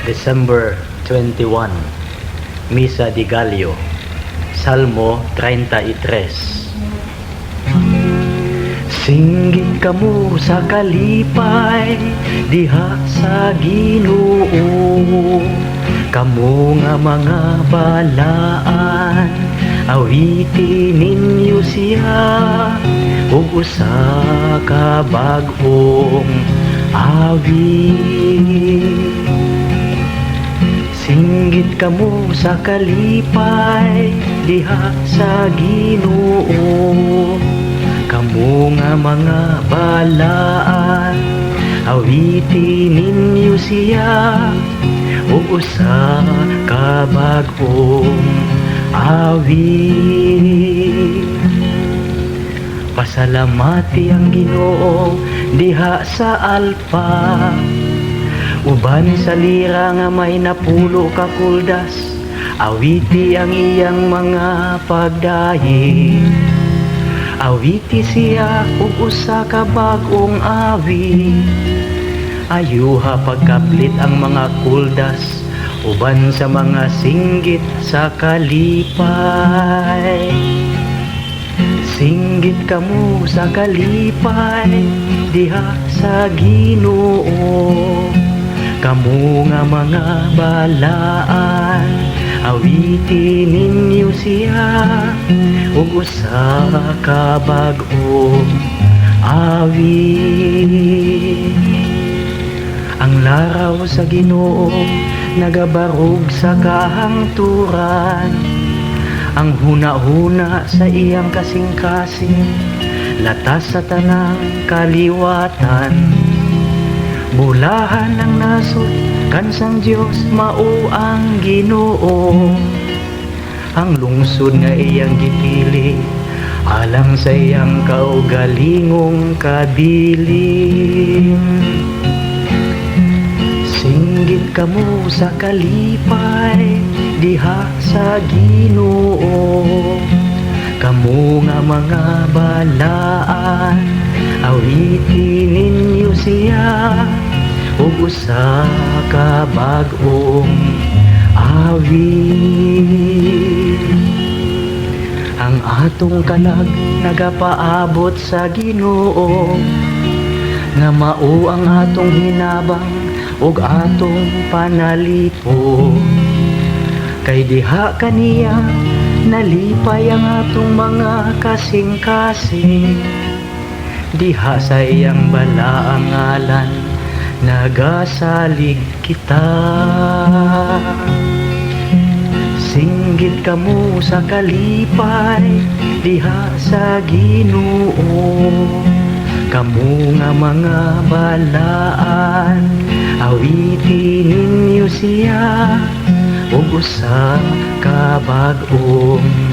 December 21, Misa di Gallo, Salmo 33. Singgit kamo sa kalipay, diha sa Ginoo. Kamo nga mga balaan, awiti ninyo siya. Ug usa ka bag-ong awit. Singgit kamo sa kalipay, diha sa Ginoo. Kamo nga mga balaan, awiti ninyo siya. Ug usa ka bag-ong awit. Pasalamati ang Ginoo diha sa Alpa, uban sa lira nga may napulo ka kuldas. Awiti ang iyang mga pagdahi, awiti siya ug usa ka bag-ong awit. Ayuha pagkaplit ang mga kuldas, uban sa mga singgit sa kalipay. Singgit kamo sa kalipay, diha sa Ginoo. Kamo nga mga balaan, awiti ninyo siya. Ug usa ka bag-ong awit. Ang laraw sa Ginoo nagabarog sa kahangturan. Ang huna-huna sa iyang kasing-kasing, latas sa tanang kaliwatan. Bulahan ang nasod kansang Dios mao ang Ginoo. Ang lungsod nga iyang gipili, alang sa iyang kaugalingong kabilin. Singgit kamo sa kalipay, diha sa Ginoo. Kamo nga mga balaan, awiti ninyo siya. Ug usa ka bag-ong awit. Ang atong kalag nagapaabot sa Ginoo, nga mao ang atong hinabang ug atong panalipo. Kay diha kaniya nalipay ang atong mga kasing-kasing. Diha sa iyang balaang ngalan nagasalig kita. Singgit kamo sa kalipay, diha sa Ginoo. Kamo nga mga balaan, awiti ninyo siya. Ug usa ka bag-ong